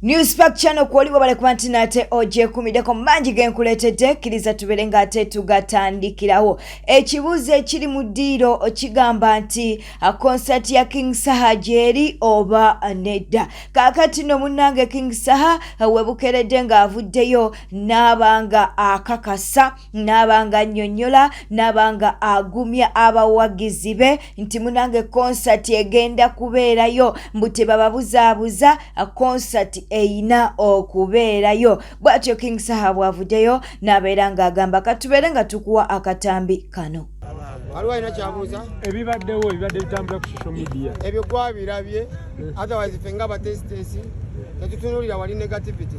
Newspack channel kwoliwa bale kubanti nate oje kumideko manji genkuletedde kiriza tuberenga ate tugatandikirawo. Ekibuuzo ekiri mu ddiiro okigamba nti concert ya King Saha jeri oba nedda. Kaakati no munnange King Saha webukeredde nga avuddeyo n'abanga akakasa n'abanga nnyonnyola n'abanga agumya abawagizi be nti munnange concert egenda kubeerayo mbute bababuzaabuza concert eina okubeerayo. Bwatyo King Saha bwavuddeyo n'abeera ng'agamba katubeere nga tukuwa akatambi kano. Waliwo alina kyabuuza ebibaddewo ebibadde bitambula ku social media ebyo gwabirabye otherwise ffe nga batesitesi tetutunuulira wali negativity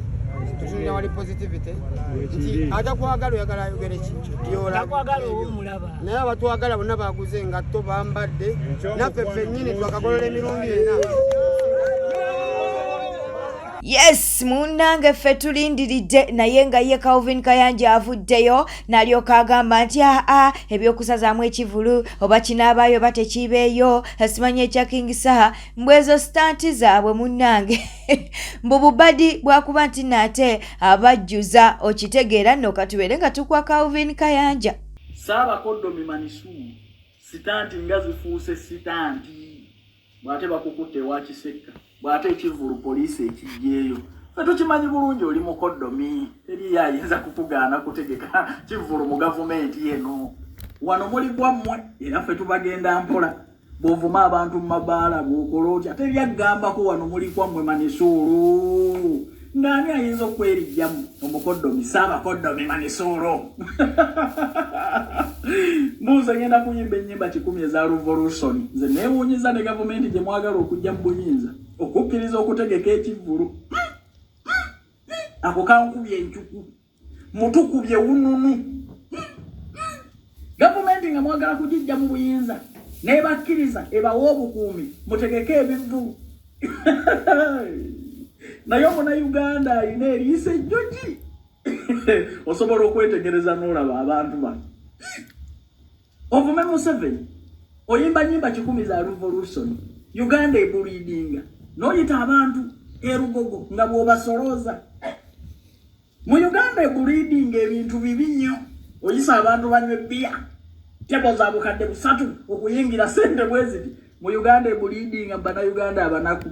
tutunuulira wali positivity nti atakwagala oyagala ayogere naye abatwagala bonna baguze engatto bambadde naffe ffennyini twakagolola emirundi ena. Yes, munnange ffe tulindiridde naye nga ye Calvin Kayanja avuddeyo n'alyoka agamba nti ebyokusazaamu ekivulu oba kinaabayo oba tekiibeeyo simanye ekya King Saha mbwezo stanti zaabwe munnange mbububadi bwakuba nti nate abajjuza okitegeera nno katubeere nga tukwa Calvin Kayanja. Saabakoddomi Manisu sitanti nga zifuuse sitanti bw'ate bakukutte wakiseka bw'ate ekivulu poliisi ekijjeeyo fe tukimanyi bulungi oli mukoddomi teri ayinza kukugaana kutegeka kivulu mu gavumenti yeno wano muli gwammwe era ffe tubagenda mpola bw'ovuma abantu mu mabaala bw'okola otya teri aggambako wano muli gwammwe Manisuulu ng'ani ayinza okwerijjamu omukoddomi Saabakoddomi Manisuulu mbuuza ngenda kuyimba ennyimba 10 eza Revolution nze neewuunyiza ne gavumenti gye mwagala okujja mu buyinza okukkiriza okutegeka ekivulu ako kankubye encuku mutukubye wununu gavumenti nga mwagala kugijja mu buyinza nebakkiriza ebawa obukuumi mutegeke ebivulu naye Omunnayuganda alina eriisa ejjogi osobola okwetegereza n'olaba abantu bano ovume Museveni oyimba nyimba 10 za Revolution Uganda ebuliidinga n'oyita abantu erugogo nga bw'obasolooza mu Uganda ebuliidinga ebintu bibi nnyo oyisa abantu banywe bbiya tebo za bukadde 3 okuyingira sente bweziti mu Uganda ebuliidinga Bannayuganda abanaku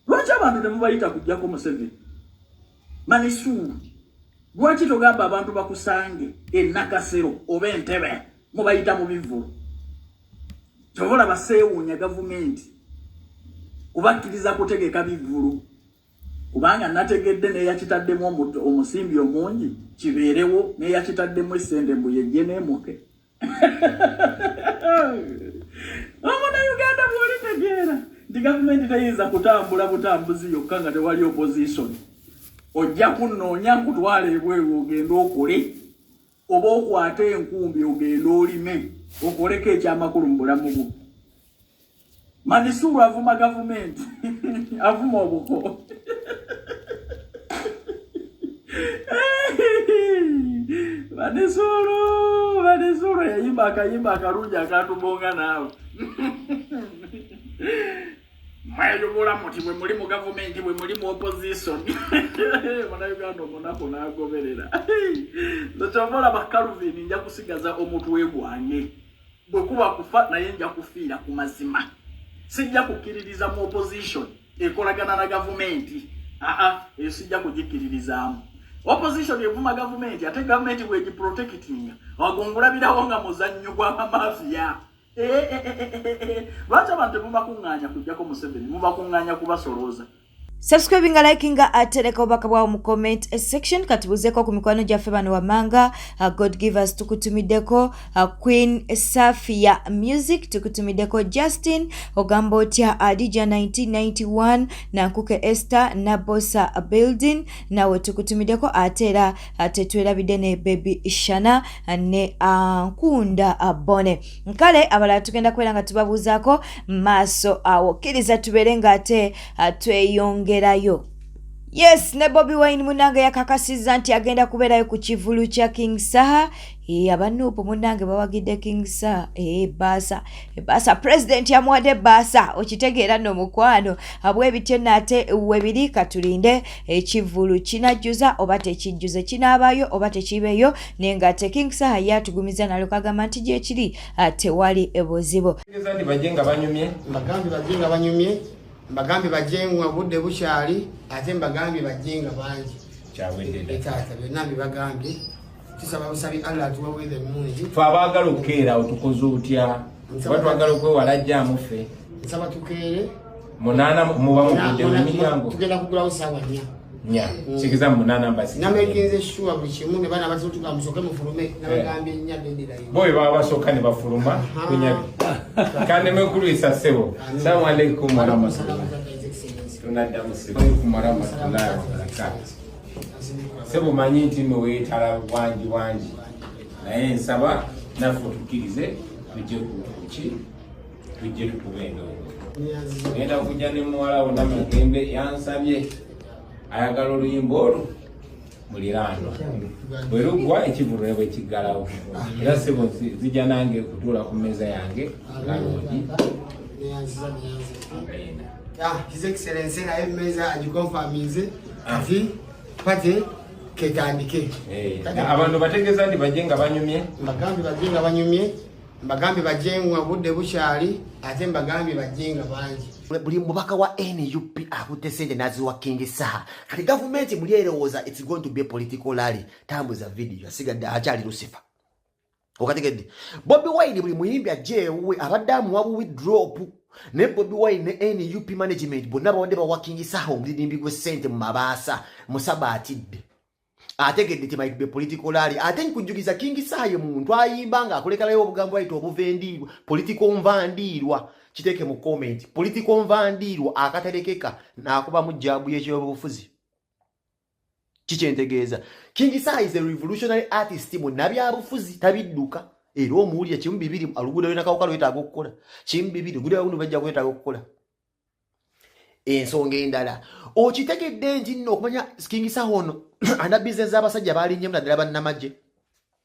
lwaki abantu temubayita kujjako Museveni Manisuulu lwaki togamba abantu bakusange Nakasero oba Entebbe mubayita mu bivulu kyobola baseewuunya gavumenti kubakkiriza kutegeka bivulu kubanga nategedde n'eyakitaddemu omusimbi omungi kibeerewo n'eyakitaddemu essente mbu yejje n'emuke Omunnayuganda bw'olitegeera nti gavumenti teyinza kutambula butambuzi yokka nga tewali opposition ojja kunnoonya nkutwala ebweru ogenda okole oba okwate enkumbi ogenda olime okoleko ekyamakulu mu bulamu bwo. Manisuulu avuma gavumenti avuma obuko Manisuulu yayimba akayimba akalungi akatubonga naawe mwayogera muti bwe muli mu gavumenti bwe muli mu opposition Munnayuganda omunaku n'agoberera nokyobola ba Calvin nja kusigaza omutwe gwange bwe kuba kufa naye nja kufiira ku mazima sijja kukkiririza mu opposition ekolagana na gavumenti eyo sijja kugikiririzaamu opposition evuma gavumenti ate gavumenti bwegiprotectinga wagongulabirawo nga muzannyo gw'amamafiya lwaki abantu mubakuŋŋaanya kujjako Museveni mubakuŋŋaanya kubasolooza. Subscribing nga liking nga atereka obaka bwawo mu comment section katubuzeeko ku mikwano gyaffe bano wammanga God give us tukutumiddeko Queen Safia Music tukutumiddeko Justin ogamba otya Adija 1991 Nankuke Esther Nabosa Building nawe tukutumiddeko ate era tetwerabidde ne Baby Shana ne Nkunda Bone nkale abalala tugenda kwera nga tubabuuzaako maaso awo kkiriza tubeere nga ate tweyongerayo. Yes, ne Bobi Wine munange yakakasizza nti agenda kubeerayo ku kivulu kya King Saha. Abanuupu munange bawagidde King Saha. Baasa president yamuwadde baasa. Okitegeera nno mukwano. Abwe bityo nate webiri katulinde ekivulu kinajjuza oba tekijjuze kinaabayo oba tekibeeyo nenga te King Saha yatugumiza nalo kagamba nti gye kiri tewali ebuzibu. Mbagambi bajengwa budde bukyali ate mbagambi bajenga bangi kyawedde tata benambi bagambi kisaba busabi Allah atuwaweze mungi fa abagala okukeera otukoze otya batwagala okwewalajja mufe nsaba tukeere munana muba mugudde mu miryango tugenda kugulawo sawa nya sikiza munana mbasi namekinze shuwa buli kimu ne bana batutuka musoke mufulume nabagambi nya dendera yo boy baba basoka ne bafuluma kunyabi kandi mekulu isasebo assalamu alaykum wa rahmatullahi sebo manyi nti mwetala wangi naye nsaba naffe tukirize tujje tukubendo ngenda kujja ne muwala wo Namagembe yansabye ayagala oluyimba olwo muliraano bwe luggwa ekivulu bwe kiggalawo era sebo zijja nange kutuula ku mmeeza yange galungi. His Excellency na emeza ajikonfamize ati pate ketandike abantu bategeeza ndi bajenga banyumye mbagambi bajengwa budde bukyali ate mbagambi bajenga bangi buli mubaka wa NUP akutte sente naziwa King Saha kati government muli erowooza it's going to be a political rally tambuza video asigadde akyali Lucifer okategedde Bobi Wine buli muyimbi ajeewe abaddamu wabu withdraw ne Bobi Wine ne NUP management bonna bawadde bawa King Saha omulidimbi gwe sente mu mabaasa musabaatidde ategedde ti might be political rally ate nkujuliza King Saha ye muntu ayimba nga akolekalayo obugambo ayita obuvendiirwa political nvandiirwa kiteke mu comment political nvandiirwa akaterekeka n'akuba mu jaabu y'ekyobufuzi kikyentegeeza King Saha is a revolutionary artist mu nabyabufuzi tabidduka era omuwulya kimu bibiri alugudo lwena kawuka lwetaaga okukola kimu bibiri gudo wabunu bajja kwetaaga okukola ensonga endala okitegedde nti nno okumanya King Saha ono ana business abasajja baalinnye naddala bannamagye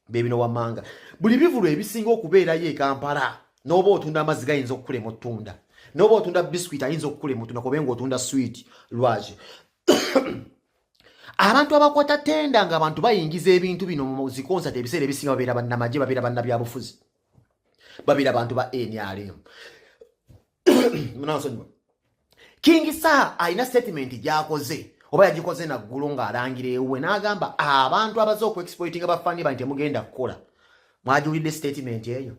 bebino wammanga buli bivulu ebisinga okubeerayo e Kampala n'oba otunda amazzi gayinza okukulema ottunda n'oba otunda biscuit ayinza okukulema ottunda kobenga otunda sweet lwaki abantu abakwata tenda nga abantu bayingiza ebintu bino mu zikonsert ebiseera ebisinga babeera bannamagye babeera bannabyabufuzi babeera abantu ba NRM King Saha alina statement gyakoze oba yagikoze naggulu ng'alangira ewe n'agamba abantu abaze okuexploitinga bafani banti temugenda kukola mwajuulidde statement eyo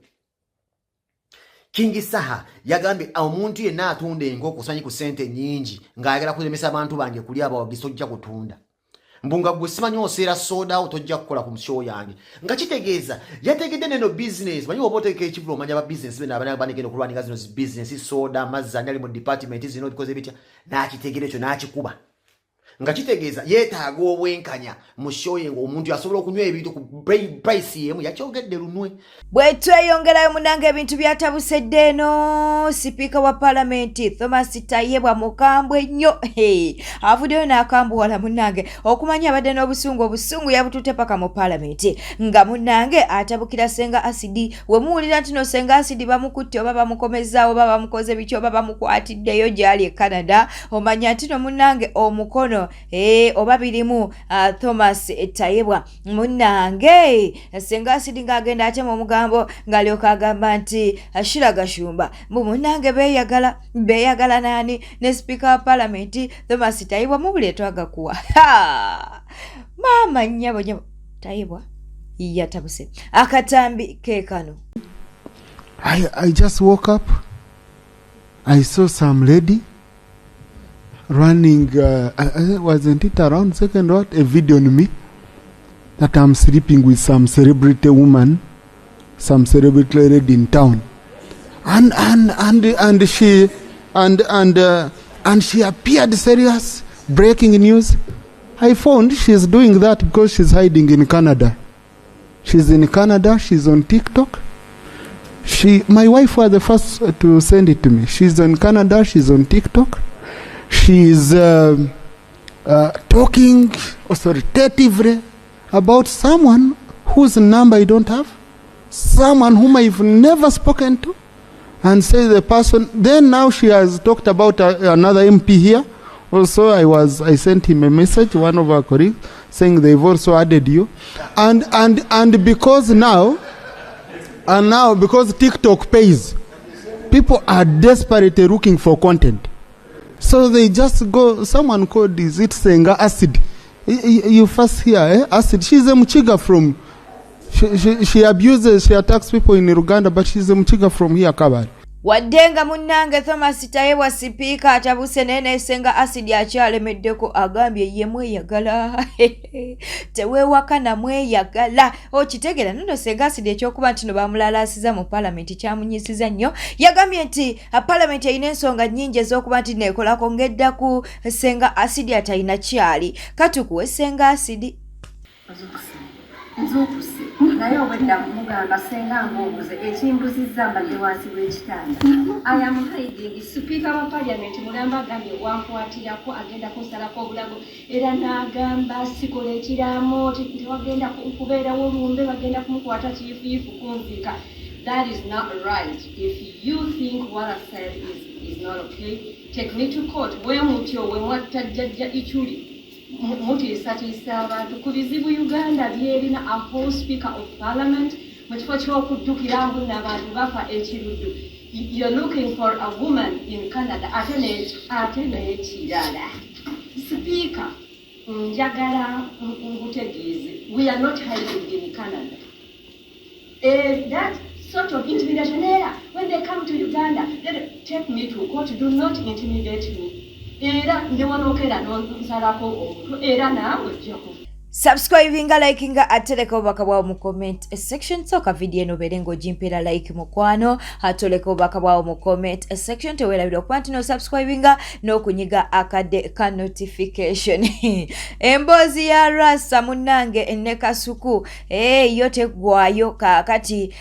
King Saha yagambye omuntu yenna atunda enkoko osanyi ku sente nnyingi ng'ayagala kulemesa abantu bange kuli abawagisa ojja kutunda mbunga gwe simanyi oseera soda otojja kukola ku show yange nga kitegeeza yategedde neno business manyi oba oteeka ekivulu omanya ba business bena abanegenda okulwaninga zino zi business soda amazzi ani ali mu department zino bikoze bitya n'akitegera ekyo n'akikuba nga kitegeeza yeetaaga obwenkanya mu show ye ng'omuntu asobola okunywa ebintu ku price yemu yakyogedde lunwe bwe tweyongerayo munange ebintu byatabusedde eno sipiika wa palamenti Thomas Tayebwa mukambwe nnyo avuddeyo n'akambuwala munange okumanya abadde n'obusungu yabututte paka mu palamenti nga munange atabukira Senga Acid we muwulira nti no Senga Acid bamukutte oba bamukomezaawo oba bamukoze bityo oba bamukwatiddeyo gy'ali e Canada omanya nti no munange omukono oba birimu Thomas Tayebwa munange Senga Acid ng'agenda atema omugambo ng'alyoka agamba nti Ashira Gashumba mbu munange beeyagala nani ne Speaker wa Parliament Thomas Tayebwa mubuleetwa agakuwa maama nyabo Tayebwa yatabuse akatambi kekano. I just woke up. I saw some lady running, wasn't it around second what? A video on me that I'm sleeping with some celebrity woman, some celebrity lady in town, and she appeared serious. Breaking news. I found she's doing that because she's hiding in Canada. She's in Canada. She's on TikTok. My wife was the first to send it to me. She's in Canada. She's on TikTok. She's talking authoritatively about someone whose number I don't have, someone whom I've never spoken to, and say the person. Then now she has talked about another MP here. Also, I sent him a message, one of our colleagues, saying they've also added you, and because now because TikTok pays, people are desperately looking for content, so they just go. Someone called, is it Senga Acid? You first hear Acid. She's a Mchiga from. She abuses, she attacks people in Uganda, but she's a Mchiga from here, Kabari. Wadenga munange Thomas Tayewa sipika atabuse nene Senga Acid akyalemeddeko agambye ye mweyagala tewewakana mweyagala okitegera nno Senga Acid ekyokuba nti no bamulalasiza mu parliament kyamunyisiza nnyo yagambye nti parliament erina ensonga nnyingi ez'okuba nti neekolako ngedda ku Senga Acid atalina kyali katukuwe Senga Acid nzukuse naye obwedda mugamba senga ng'obuze ekimbuzizza mbadde wansi w'ekitanda. I am hiding Speaker wa Parliament mugamba agambye wankwatirako agenda kunsalako obulago era n'agamba sikola ekiraamo tewagenda kubeerawo olumbe bagenda kumukwata kiifuyifu kunzika. That is not right. If you think what I said is not okay, take me to court. Bwe mutyo we mwatta jjajja Ichuli mutiisatiisa abantu ku bizibu Uganda byerina a whole speaker of parliament mu kifo ky'okuddukira mbu n'abantu bafa ekiruddu. You're looking for a woman in Canada ate n'ekirala. Speaker, njagala ngutegeeze, we are not hiding in Canada. That sort of intimidation era, when they come to Uganda, they take me to court, do not intimidate me. Subscribinga, likinga, atoleka obubaka bwawo mu comment section. Soka video eno berengo jimpera like mukwano, atoleka obubaka bwawo mu comment section. Tewerabira okuba nti no subscribinga n'okunyiga akade ka notification. Embozi ya Rasa munange ne Kasuku yote gwayo kakati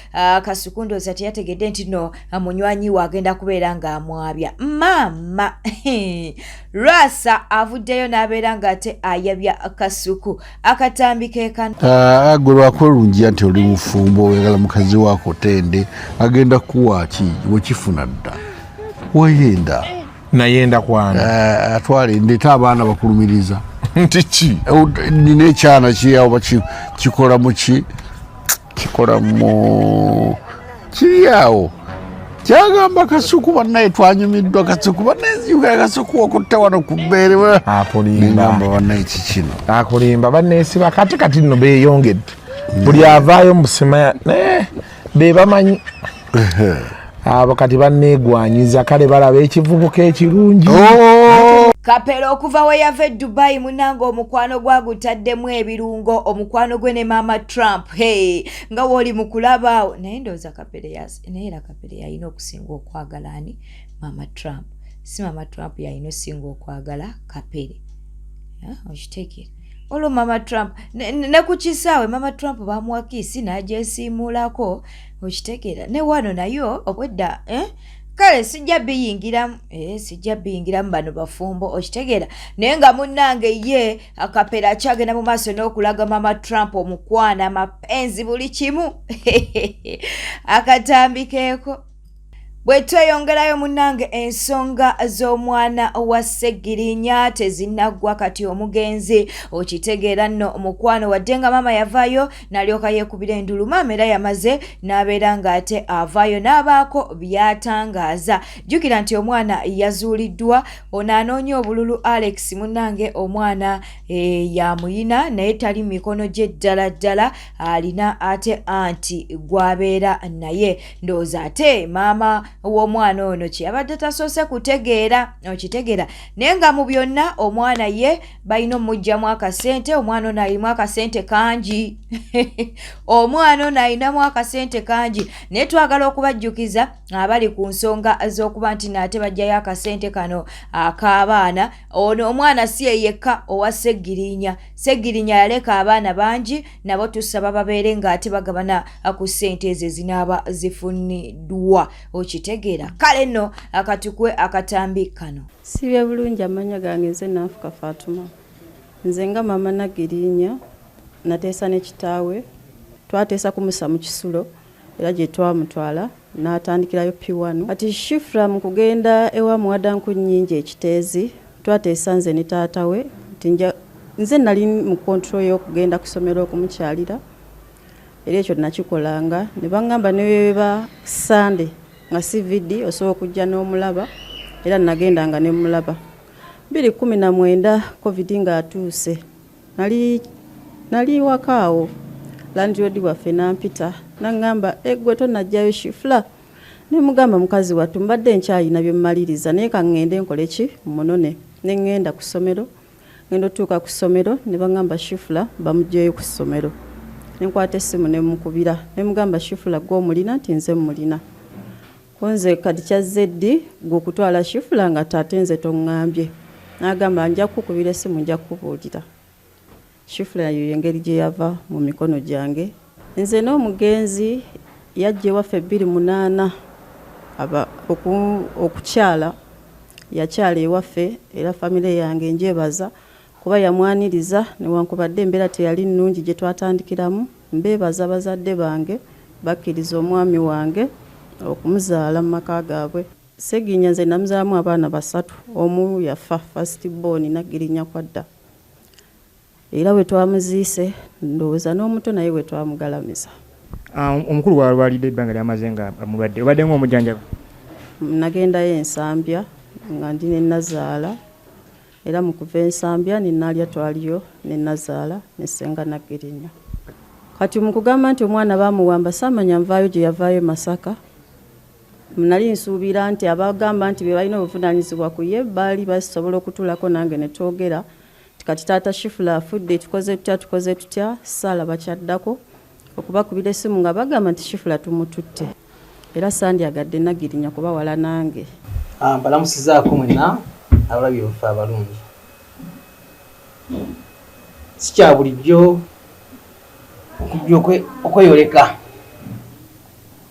Kasuku ndoza yategedde nti no munywanyi wagenda kubeera nga amwabya mama Rasa avuddeyo n'abeera nga ate ayabya Kasuku akatambike kano agolwa kwelungi nti oli mufumbo oyagala mukazi wako tende agenda kuwaki wekifuna dda wayenda nayenda kwana atwale ndeta abaana bakulumiriza ntichi nina ekyana kiyawo kikola muki kikola mu kiriyawo kyagamba Kasuku bannaye twanyumiddwa Kasuku banneziuka Kasuku okutta wano ku bbeere ngamba bannaye kikino akulimba banneesiba kati nno beeyongedde buli avaayo musima be bamanyi abo kati banneegwanyiza kale balaba ekivubuka ekirungi Kapero okuva we yave Dubai munango omukwano gwagutaddemu ebirungo omukwano gwe ne Mama Trump nga woli mukulaba naye ndoza Kapere neera Kapere yalina okusinga okwagala ani Mama Trump si Mama Trump yalina osinga okwagala Kapere okitegera olwo Mama Trump ne ku kisaawe Mama Trump bamuwakiisi n'agyesiimulako okitegera ne wano nayo obwedda kale sijja biyingiramu bano bafumbo okitegera naye nga munnange ye Kapera akyagenda mu maaso n'okulaga Mama Trump omukwana mapenzi buli kimu akatambikeeko bwe tweyongerayo munnange ensonga z'omwana wa Ssegirinya tezinnaggwa kati omugenzi okitegeera nno omukwano wadde nga maama yavaayo n'alyoka yeekubira endulu maama era yamaze n'abeera ng'ate avaayo n'abaako by'atangaaza jjukira nti omwana yazuuliddwa ono anoonya obululu Alex munnange omwana yamuyina naye tali mikono gye ddala alina ate anti gw'abeera naye ndowooza ate maama w'omwana ono kyeyabadde tasoose kutegeera okitegeera naye nga mu byonna omwana ye balina omugyamu akasente omwana ono alimu akasente kangi omwana ono alinamu akasente kangi naye twagala okubajjukiza abali ku nsonga z'okuba nti naate bajjayo akasente kano ak'abaana ono omwana si yekka owa Ssegirinya yaleka abaana bangi nabo tusaba babeere ng'ate bagabana ku ssente ezo ezinaaba zifuniddwa okitegeera kale nno akatukwe akatambi kano sibye bulungi amanya gange nze Nafuka Fatuma Nze nga mama Nagirinya nateesa ne kitaawe twateesa kumusa mu kisulo era gye twamutwala n'atandikirayo P1. Kati Shifra mu kugenda ewa Mwadanku Nnyingi ekiteezi twateesa nze ne taata we nze nali mu control y'okugenda ku ssomero okumukyalira era ekyo nakikolanga ne baŋŋamba ne beba Sunday nga CVD osobola okujja n'omulaba era nagendanga ne mulaba. 2019 COVID nga atuuse nali wakaawo landlord waffe nampita naŋŋamba eggwe tonajjayo Shifra ne mugamba mukazi wattu mbadde nkyalina bye mmaliriza naye ka ŋŋende nkole ki munone ne ŋŋenda ku ssomero ngenda otuuka ku ssomero ne baŋŋamba Shifra bamuggyeyo ku ssomero ne nkwata essimu ne mukubira ne mugamba Shifra gw'omulina nti nze mulina konze kati kyazeddi gwe okutwala Shifra nga tate nze toŋŋambye n'agamba nja kukubira essimu nja kukubuulira. Shifra yo engeri gye yava mu mikono gyange. Nze n'omugenzi yajja ewaffe 2008 okukyala yakyala ewaffe era famire yange njebaza kuba yamwaniriza newankubadde embeera teyali nnungi gye twatandikiramu. Mbeebaza bazadde bange bakkiriza omwami wange okumuzaala mu maka gaabwe. Seginya nze namuzaamu abaana 3, omu yafa first born Nagirinya kwadda era we twamuziise ndowooza n'omuto naye we twamugalamiza. Omukulu walwalidde ebbanga lyamaze nga amulwadde obadde ng'omujjanjaba? Nagendayo Ensambya nga ndi ne nazaala era mu kuva Ensambya ninaalya twaliyo ne nazaala ne ssenga Nagirinya. Kati mu kugamba nti omwana baamuwamba saamanya nvaayo gye yavaayo Masaka. Nali nsuubira nti abagamba nti be balina obuvunaanyizibwa ku ye baali basobola okutulako nange ne twogera kati taata Shifra afudde tukoze tutya sala bakyaddako okubakubira essimu nga bagamba nti Shifra tumututte era sandyagadde Nagirinya kuba wala nange. Mbalamusizaako mwenna abalabi baffe abalungi. Si kya bulijjo okujja okweyoleka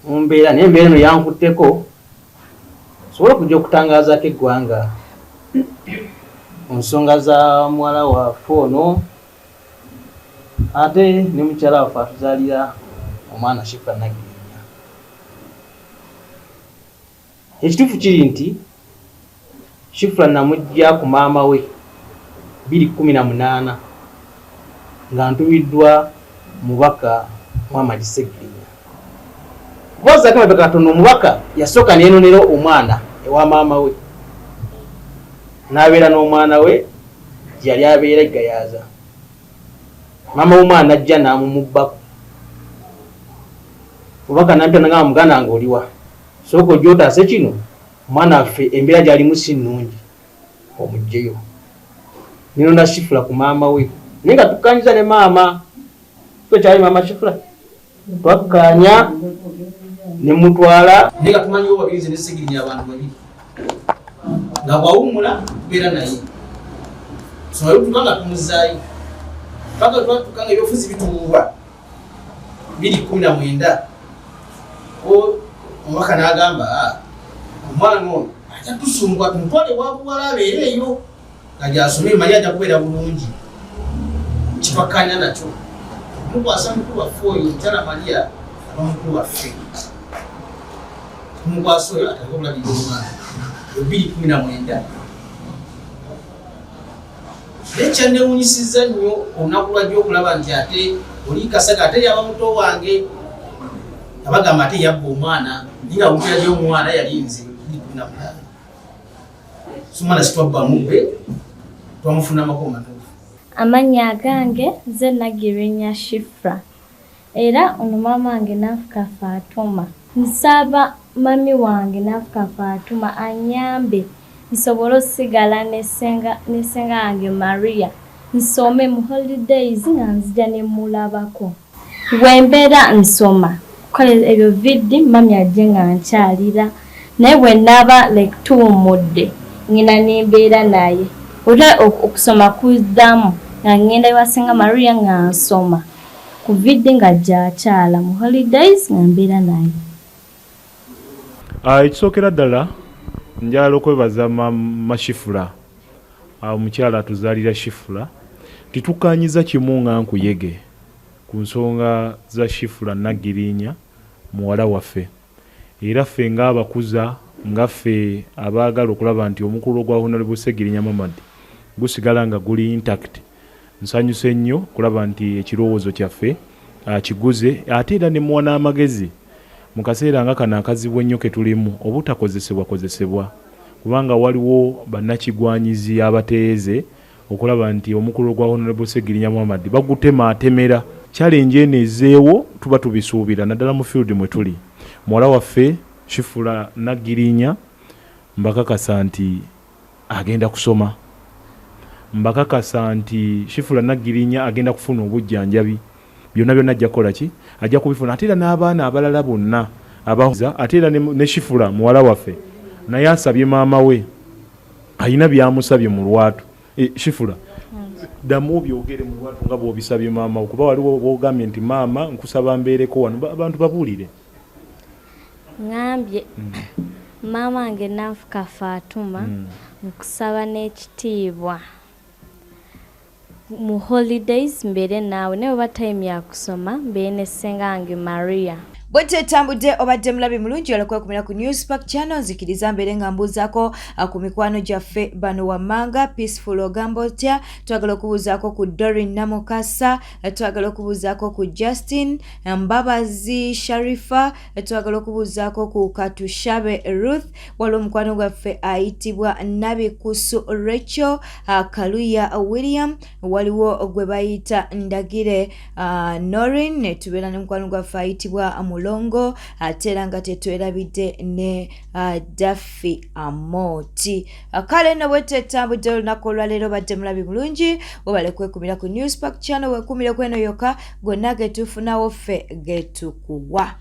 mu mbeera naye embeera eno yankutteko sobola okujja okutangazaako eggwanga mu nsonga za muwala waffe ono ate ne mukyala waffe atuzaalira omwana Shifra Nagirinya. Ekituufu kiri nti Shifra namujja ku maama we 2018 nga ntubiddwa mubaka Muhammad Segirinya. Kubaza kama bekatono mubaka yasooka neenonera omwana ewa maama we n'abeera n'omwana we yali abeera egayaza. Maama w'omwana ajja n'amumubbako. Mubaka nampita nagamba muganda wange oliwa sooka ojja otaase kino omwana waffe embeera gy'alimu si nnungi omuggyeyo. Ninona Shifra ku maama we naye nga tukkanyiza ne maama ffe kyali maama Shifra twakkaanya ne mutwala naye nga tumanyiwo babirize ne Segirinya abantu babiri nga bwawummula tubeera naye somayo tuka nga tumuzaayo paka twatuka nga ebyobufuzi bituwuba 2019 omubaka n'agamba omwana ono ajja tusumbuka tumutwale wabuwala abeere eyo nga gyasome emanyi ajja kubeera bulungi kitwakkanya nakyo tumukwasa mukulu waffe oyo mukyala Maria aba mukulu waffe tumukwasa oyo atandika okulabirira omwana 2019 nekyandewunyisiza nnyo olunaku lwajja okulaba nti ate oli Kasaga ate yaba muto wange abagamba ate yabba omwana ninga bukira gy'omwana yali nze 2018 sumwana sitwabbamu gwe twamufunamako matuufu. Amannya agange nze Nagirinya Shifra era ono maama wange nafuka Fatuma. Nsaba mami wange nafuka Fatuma anyambe nsobole osigala nesenga wange Maria nsome mu holidays nga nzija ne mulabako wembeera nsoma kole ebyo vidi mami ajje nga nkyalira naye bwe naba like tuwumudde ngina nembeera naye ota okusoma kuddamu nga ngenda ewasenga Maria nga nsoma ku vidi nga gyakyala mu holidays nga mbeera naye. Ekisookera ddala njala okwebaza Mama Shifra omukyala atuzaalira Shifra titukanyiza kimu nga nkuyege ku nsonga za Shifra Nagirinya muwala waffe era ffe ng'abakuza nga ffe abaagala okulaba nti omukulu gwa Honorable Segirinya Mamadi gusigala nga guli intact. Nsanyuse nnyo kulaba nti ekirowoozo kyaffe kiguze ate era ne muwana amagezi mu kaseera nga kano akazibu ennyo ke tulimu obutakozesebwa kubanga waliwo bannakigwanyizi abateeze okulaba nti omukulu gwa Honorable Segirinya Mamadi bagutema challenge eno ezeewo tuba tubisuubira naddala mu field mwe tuli. Muwala waffe Shifra Nagirinya mbakakasa nti agenda kusoma, mbakakasa nti Shifra Nagirinya agenda kufuna obujjanjabi byonna ajja kukola ki ajja kubifuna ate era n'abaana abalala bonna abaza ate era ne Shifra muwala waffe naye asabye maama we ayina byamusabye mu lwatu. Shifra damu byogere mu lwatu nga bw'obisabye maama okuba waliwo bw'ogambye nti maama nkusaba mbeereko wano abantu babuulire. Ngambye maama wange Nanfuka Fatuma nkusaba n'ekitiibwa mu holidays mbere naawe ne bwe time ya kusoma mbere ne ssenga wange Maria. Bwete tambudde obadde mulabi mulungi olw'okwekumira ku Newspark Channel nzikiriza mbere nga mbuuzaako ku mikwano gyaffe bano wammanga Peaceful Ogambotya, twagala okubuuzaako ku Doreen Namukasa, twagala okubuuzaako ku Justin Mbabazi Sharifa, twagala okubuuzaako ku Katushabe Ruth, waliwo omukwano gwaffe ayitibwa Nabikusu Rachel, Kaluya William, waliwo gwe bayita Ndagire Norin, ne tubeera n'omukwano gwaffe ayitibwa Mulongo, ate era nga tetwerabidde ne Daffy Amoti. Kale nno bwete tambudde olunaku olwaleero badde mulabi bulungi, webale kwekumira ku Newspark Channel, wekumire kweno yokka gonna getufunawo ffe getukuwa.